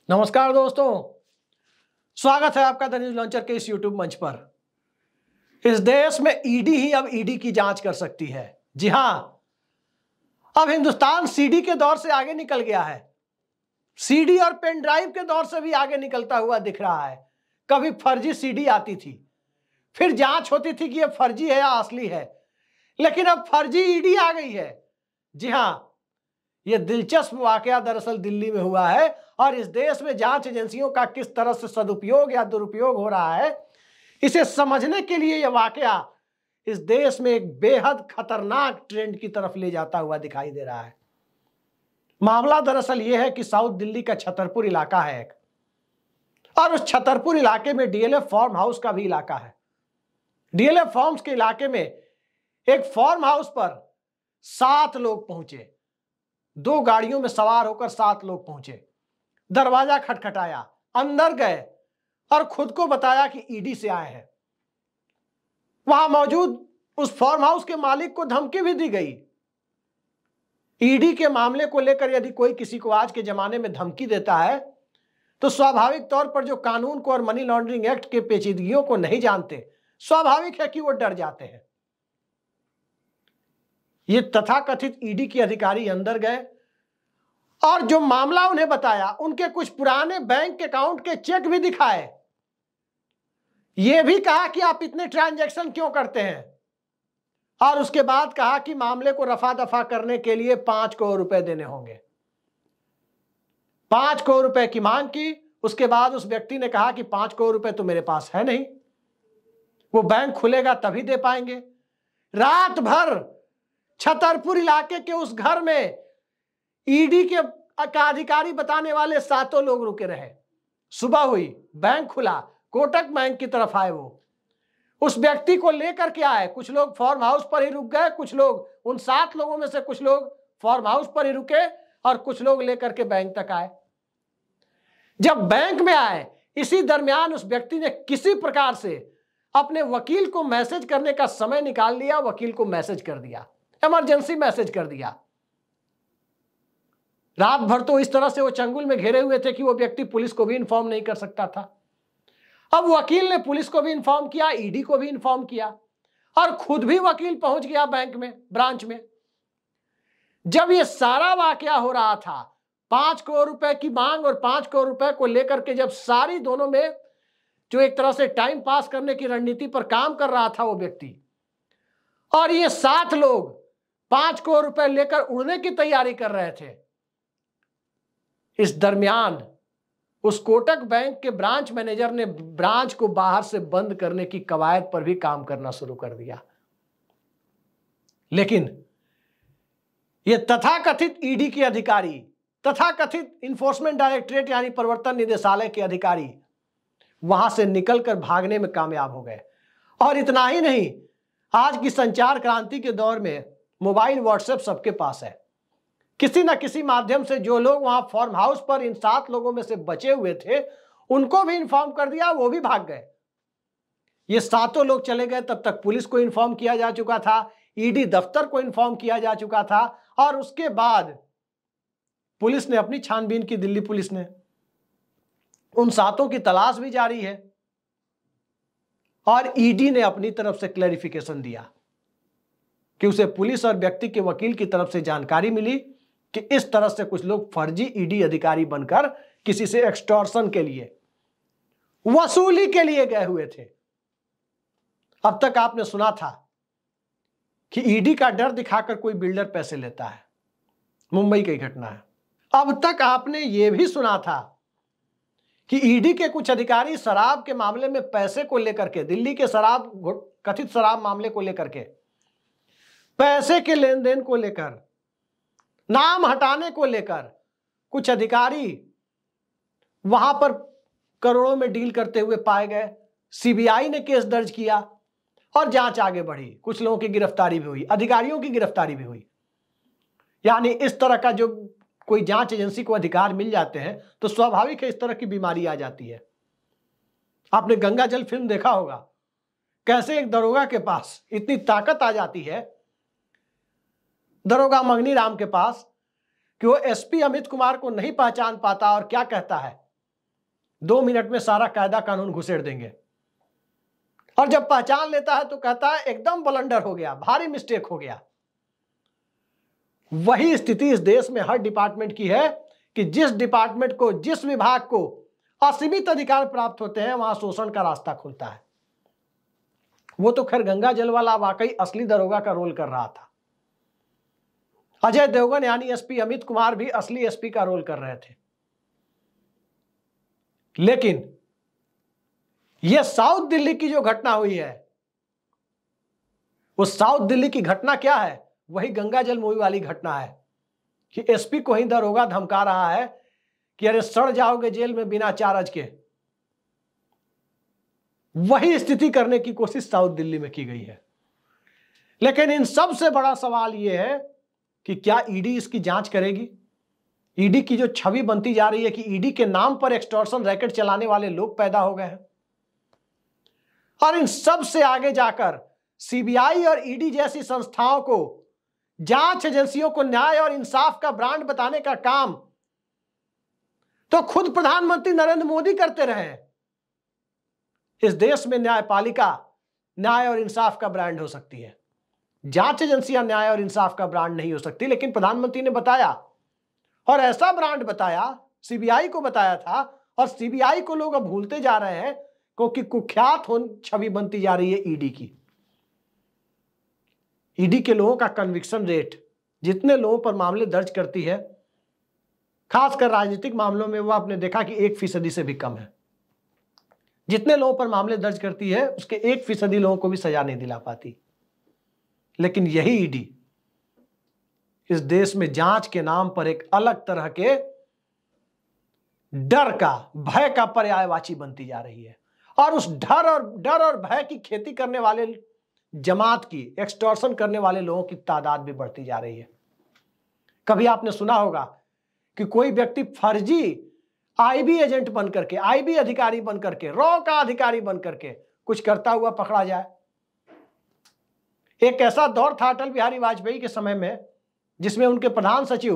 नमस्कार दोस्तों, स्वागत है आपका द न्यूज लॉन्चर के इस यूट्यूब मंच पर। इस देश में ईडी ही अब ईडी की जांच कर सकती है। जी हां, अब हिंदुस्तान सीडी के दौर से आगे निकल गया है। सीडी और पेन ड्राइव के दौर से भी आगे निकलता हुआ दिख रहा है। कभी फर्जी सीडी आती थी, फिर जांच होती थी कि यह फर्जी है या असली है, लेकिन अब फर्जी ईडी आ गई है। जी हां, यह दिलचस्प वाकया दरअसल दिल्ली में हुआ है और इस देश में जांच एजेंसियों का किस तरह से सदुपयोग या दुरुपयोग हो रहा है, इसे समझने के लिए यह वाकया इस देश में एक बेहद खतरनाक ट्रेंड की तरफ ले जाता हुआ दिखाई दे रहा है। मामला दरअसल यह है कि साउथ दिल्ली का छतरपुर इलाका है एक, और उस छतरपुर इलाके में डीएलएफ फार्म हाउस का भी इलाका है। डीएलएफ फार्म्स के इलाके में एक फार्म हाउस पर 7 लोग पहुंचे। 2 गाड़ियों में सवार होकर 7 लोग पहुंचे। दरवाजा खटखटाया, अंदर गए और खुद को बताया कि ईडी से आए हैं। वहां मौजूद उस फार्म हाउस के मालिक को धमकी भी दी गई। ईडी के मामले को लेकर यदि कोई किसी को आज के जमाने में धमकी देता है तो स्वाभाविक तौर पर जो कानून को और मनी लॉन्ड्रिंग एक्ट के पेचीदगियों को नहीं जानते, स्वाभाविक है कि वो डर जाते हैं। ये तथाकथित ईडी के अधिकारी अंदर गए और जो मामला उन्हें बताया, उनके कुछ पुराने बैंक अकाउंट के चेक भी दिखाए। यह भी कहा कि आप इतने ट्रांजैक्शन क्यों करते हैं, और उसके बाद कहा कि मामले को रफा दफा करने के लिए 5 करोड़ रुपए देने होंगे। 5 करोड़ रुपए की मांग की। उसके बाद उस व्यक्ति ने कहा कि 5 करोड़ रुपए तो मेरे पास है नहीं, वो बैंक खुलेगा तभी दे पाएंगे। रात भर छतरपुर इलाके के उस घर में ईडी के अधिकारी बताने वाले 7 लोग रुके रहे। सुबह हुई, बैंक खुला, कोटक बैंक की तरफ आए। वो उस व्यक्ति को लेकर के आए। कुछ लोग फार्म हाउस पर ही रुक गए, कुछ लोग, उन 7 लोगों में से कुछ लोग फार्म हाउस पर ही रुके और कुछ लोग लेकर के बैंक तक आए। जब बैंक में आए, इसी दरमियान उस व्यक्ति ने किसी प्रकार से अपने वकील को मैसेज करने का समय निकाल लिया। वकील को मैसेज कर दिया, इमरजेंसी मैसेज कर दिया। रात भर तो इस तरह से वो चंगुल में घेरे हुए थे कि वो व्यक्ति पुलिस को भी इन्फॉर्म नहीं कर सकता था। अब वकील ने पुलिस को भी इन्फॉर्म किया, ईडी को भी इन्फॉर्म किया, और खुद भी वकील पहुंच गया बैंक में, ब्रांच में। जब ये सारा वाकया हो रहा था, 5 करोड़ रुपए की मांग और 5 करोड़ रुपए को लेकर के जब सारी दोनों में जो एक तरह से टाइम पास करने की रणनीति पर काम कर रहा था वो व्यक्ति, और ये 7 लोग 5 करोड़ रुपए लेकर उड़ने की तैयारी कर रहे थे, इस दरमियान उस कोटक बैंक के ब्रांच मैनेजर ने ब्रांच को बाहर से बंद करने की कवायद पर भी काम करना शुरू कर दिया। लेकिन ये तथाकथित ईडी के अधिकारी, तथाकथित इन्फोर्समेंट डायरेक्टरेट यानी प्रवर्तन निदेशालय के अधिकारी वहां से निकलकर भागने में कामयाब हो गए। और इतना ही नहीं, आज की संचार क्रांति के दौर में मोबाइल, व्हाट्सएप सबके पास है। किसी न किसी माध्यम से जो लोग वहां फार्म हाउस पर इन 7 लोगों में से बचे हुए थे, उनको भी इन्फॉर्म कर दिया, वो भी भाग गए। ये 7 लोग चले गए, तब तक पुलिस को इन्फॉर्म किया जा चुका था, ईडी दफ्तर को इन्फॉर्म किया जा चुका था, और उसके बाद पुलिस ने अपनी छानबीन की, दिल्ली पुलिस ने। उन 7 की तलाश भी जारी है, और ईडी ने अपनी तरफ से क्लैरिफिकेशन दिया कि उसे पुलिस और व्यक्ति के वकील की तरफ से जानकारी मिली कि इस तरह से कुछ लोग फर्जी ईडी अधिकारी बनकर किसी से एक्सटॉर्शन के लिए, वसूली के लिए गए हुए थे। अब तक आपने सुना था कि ईडी का डर दिखाकर कोई बिल्डर पैसे लेता है, मुंबई की घटना है। अब तक आपने यह भी सुना था कि ईडी के कुछ अधिकारी शराब के मामले में पैसे को लेकर के, दिल्ली के कथित शराब मामले को लेकर के, पैसे के लेन देन को लेकर, नाम हटाने को लेकर कुछ अधिकारी वहां पर करोड़ों में डील करते हुए पाए गए। सीबीआई ने केस दर्ज किया और जांच आगे बढ़ी। कुछ लोगों की गिरफ्तारी भी हुई, अधिकारियों की गिरफ्तारी भी हुई। यानी इस तरह का जो कोई जांच एजेंसी को अधिकार मिल जाते हैं तो स्वाभाविक है इस तरह की बीमारी आ जाती है। आपने गंगा जल फिल्म देखा होगा, कैसे एक दरोगा के पास इतनी ताकत आ जाती है, दरोगा मंगनी राम के पास, कि वो एसपी अमित कुमार को नहीं पहचान पाता और क्या कहता है 2 मिनट में सारा कायदा कानून घुसेड़ देंगे। और जब पहचान लेता है तो कहता है एकदम ब्लंडर हो गया, भारी मिस्टेक हो गया। वही स्थिति इस देश में हर डिपार्टमेंट की है कि जिस डिपार्टमेंट को, जिस विभाग को असीमित अधिकार प्राप्त होते हैं, वहां शोषण का रास्ता खुलता है। वो तो खैर गंगा जल वाला वाकई असली दरोगा का रोल कर रहा था। अजय देवगन यानी एसपी अमित कुमार भी असली एसपी का रोल कर रहे थे। लेकिन यह साउथ दिल्ली की जो घटना हुई है, वो साउथ दिल्ली की घटना क्या है? वही गंगा जल मूवी वाली घटना है कि एसपी को ही दरोगा धमका रहा है कि अरे सड़ जाओगे जेल में बिना चार्ज के। वही स्थिति करने की कोशिश साउथ दिल्ली में की गई है। लेकिन इन सबसे बड़ा सवाल यह है कि क्या ईडी इसकी जांच करेगी? ईडी की जो छवि बनती जा रही है कि ईडी के नाम पर एक्सटॉर्शन रैकेट चलाने वाले लोग पैदा हो गए हैं। और इन सब से आगे जाकर सीबीआई और ईडी जैसी संस्थाओं को, जांच एजेंसियों को न्याय और इंसाफ का ब्रांड बताने का काम तो खुद प्रधानमंत्री नरेंद्र मोदी करते रहे हैं। इस देश में न्यायपालिका न्याय और इंसाफ का ब्रांड हो सकती है, जांच एजेंसियां न्याय और इंसाफ का ब्रांड नहीं हो सकती। लेकिन प्रधानमंत्री ने बताया, और ऐसा ब्रांड बताया, सीबीआई को बताया था, और सीबीआई को लोग अब भूलते जा रहे हैं क्योंकि कुख्यात छवि बनती जा रही है ईडी की। ईडी के लोगों का कन्विक्शन रेट, जितने लोगों पर मामले दर्ज करती है, खासकर राजनीतिक मामलों में, वो आपने देखा कि 1% से भी कम है। जितने लोगों पर मामले दर्ज करती है उसके 1% लोगों को भी सजा नहीं दिला पाती। लेकिन यही ईडी इस देश में जांच के नाम पर एक अलग तरह के डर का, भय का पर्यायवाची बनती जा रही है। और उस डर और भय की खेती करने वाले जमात की, एक्सटॉर्शन करने वाले लोगों की तादाद भी बढ़ती जा रही है। कभी आपने सुना होगा कि कोई व्यक्ति फर्जी आईबी एजेंट बन करके, आईबी अधिकारी बन करके, रॉ का अधिकारी बन करके कुछ करता हुआ पकड़ा जाए? एक ऐसा दौर था अटल बिहारी वाजपेयी के समय में जिसमें उनके प्रधान सचिव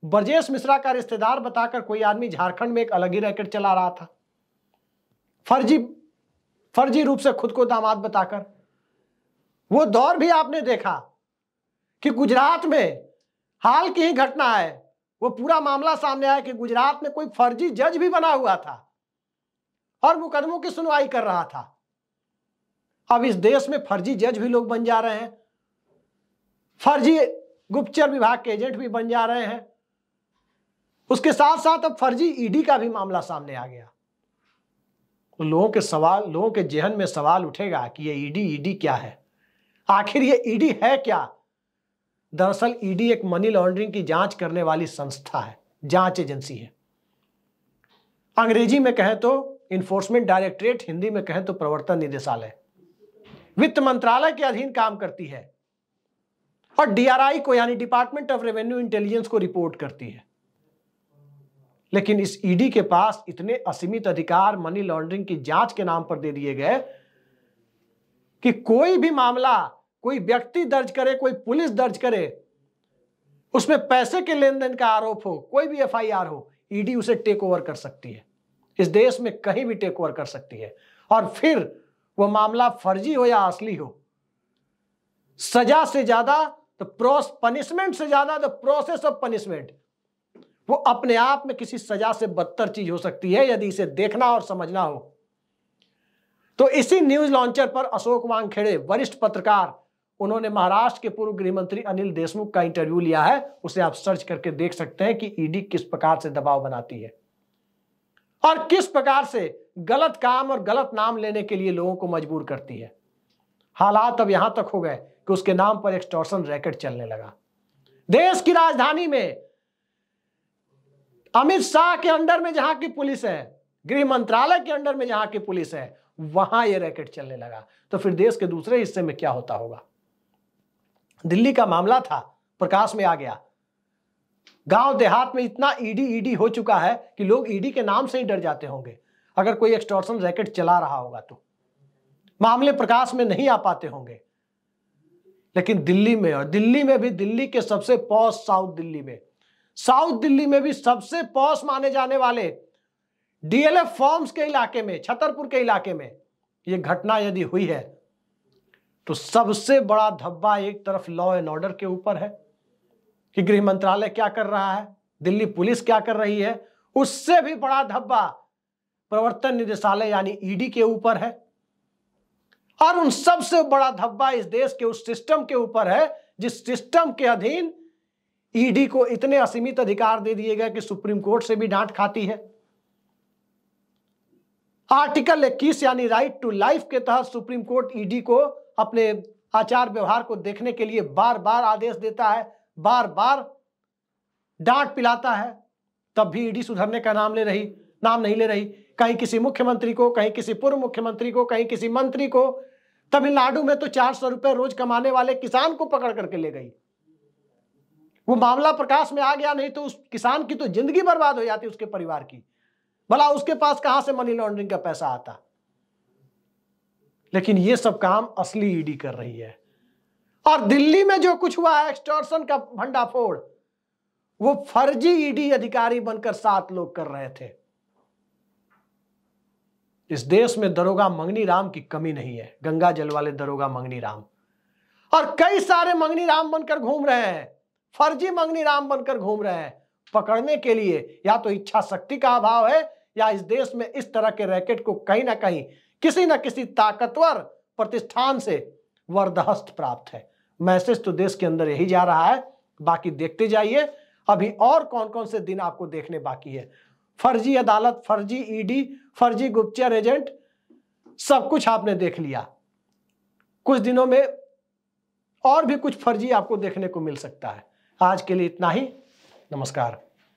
ब्रजेश मिश्रा का रिश्तेदार बताकर कोई आदमी झारखंड में एक अलग ही रैकेट चला रहा था, फर्जी रूप से खुद को दामाद बताकर। वो दौर भी आपने देखा कि गुजरात में हाल की ही घटना है, वो पूरा मामला सामने आया कि गुजरात में कोई फर्जी जज भी बना हुआ था और मुकदमों की सुनवाई कर रहा था। अब इस देश में फर्जी जज भी लोग बन जा रहे हैं, फर्जी गुप्तचर विभाग के एजेंट भी बन जा रहे हैं। उसके साथ साथ अब फर्जी ईडी का भी मामला सामने आ गया। तो लोगों के जेहन में सवाल उठेगा कि ये ईडी क्या है? आखिर ये ईडी है क्या? दरअसल ईडी एक मनी लॉन्ड्रिंग की जांच करने वाली संस्था है, जांच एजेंसी है। अंग्रेजी में कहें तो इन्फोर्समेंट डायरेक्टरेट, हिंदी में कहें तो प्रवर्तन निदेशालय, वित्त मंत्रालय के अधीन काम करती है और डीआरआई को, यानी डिपार्टमेंट ऑफ रेवेन्यू इंटेलिजेंस को रिपोर्ट करती है। लेकिन इस ईडी के पास इतने असीमित अधिकार मनी लॉन्ड्रिंग की जांच के नाम पर दे दिए गए कि कोई भी मामला कोई व्यक्ति दर्ज करे, कोई पुलिस दर्ज करे, उसमें पैसे के लेन देन का आरोप हो, कोई भी एफआईआर हो, ईडी उसे टेक ओवर कर सकती है। इस देश में कहीं भी टेक ओवर कर सकती है। और फिर वो मामला फर्जी हो या असली हो, सजा से ज्यादा पनिशमेंट से ज्यादा द प्रोसेस ऑफ पनिशमेंट, वो अपने आप में किसी सजा से बदतर चीज हो सकती है यदि इसे देखना और समझना हो। तो इसी न्यूज लॉन्चर पर अशोक वानखेड़े, वरिष्ठ पत्रकार, उन्होंने महाराष्ट्र के पूर्व गृह मंत्री अनिल देशमुख का इंटरव्यू लिया है। उसे आप सर्च करके देख सकते हैं कि ईडी किस प्रकार से दबाव बनाती है और किस प्रकार से गलत काम और गलत नाम लेने के लिए लोगों को मजबूर करती है। हालात अब यहां तक हो गए कि उसके नाम पर एक्सटॉर्शन रैकेट चलने लगा। देश की राजधानी में अमित शाह के अंडर में जहां की पुलिस है, गृह मंत्रालय के अंडर में जहां की पुलिस है, वहां यह रैकेट चलने लगा। तो फिर देश के दूसरे हिस्से में क्या होता होगा? दिल्ली का मामला था, प्रकाश में आ गया। गांव देहात में इतना ईडी हो चुका है कि लोग ईडी के नाम से ही डर जाते होंगे। अगर कोई एक्सटॉर्शन रैकेट चला रहा होगा तो मामले प्रकाश में नहीं आ पाते होंगे। लेकिन दिल्ली में, और दिल्ली में भी, दिल्ली के सबसे पॉश साउथ दिल्ली में भी सबसे पॉश माने जाने वाले डीएलएफ फॉर्म्स के इलाके में, छतरपुर के इलाके में यह घटना यदि हुई है तो सबसे बड़ा धब्बा एक तरफ लॉ एंड ऑर्डर के ऊपर है कि गृह मंत्रालय क्या कर रहा है, दिल्ली पुलिस क्या कर रही है। उससे भी बड़ा धब्बा प्रवर्तन निदेशालय यानी ईडी के ऊपर है। और उन सबसे बड़ा धब्बा इस देश के उस सिस्टम के ऊपर है जिस सिस्टम के अधीन ईडी को इतने असीमित अधिकार दे दिए गए कि सुप्रीम कोर्ट से भी डांट खाती है। आर्टिकल 21 यानी राइट टू लाइफ के तहत सुप्रीम कोर्ट ईडी को अपने आचार व्यवहार को देखने के लिए बार बार आदेश देता है, बार बार डांट पिलाता है, तब भी ईडी सुधरने का नाम नहीं ले रही। कहीं किसी मुख्यमंत्री को, कहीं किसी पूर्व मुख्यमंत्री को, कहीं किसी मंत्री को। तमिलनाडु में तो 400 रुपए रोज कमाने वाले किसान को पकड़ करके ले गई। वो मामला प्रकाश में आ गया, नहीं तो उस किसान की तो जिंदगी बर्बाद हो जाती, उसके परिवार की। भला उसके पास कहां से मनी लॉन्ड्रिंग का पैसा आता। लेकिन ये सब काम असली ईडी कर रही है। और दिल्ली में जो कुछ हुआ है, एक्सटॉर्शन का भंडाफोड़, वो फर्जी ईडी अधिकारी बनकर 7 लोग कर रहे थे। इस देश में दरोगा मंगनी राम की कमी नहीं है, गंगा जल वाले दरोगा मंगनी राम। और कई सारे मंगनी राम बनकर घूम रहे हैं, फर्जी मंगनी राम बनकर घूम रहे हैं। पकड़ने के लिए या तो इच्छा शक्ति का अभाव है या इस देश में इस तरह के रैकेट को कहीं ना कहीं किसी न किसी ताकतवर प्रतिष्ठान से वरदहस्त प्राप्त है। मैसेज तो देश के अंदर यही जा रहा है। बाकी देखते जाइए, अभी और कौन कौन से दिन आपको देखने बाकी है। फर्जी अदालत, फर्जी ईडी, फर्जी गुप्तचर एजेंट, सब कुछ आपने देख लिया। कुछ दिनों में और भी कुछ फर्जी आपको देखने को मिल सकता है। आज के लिए इतना ही। नमस्कार।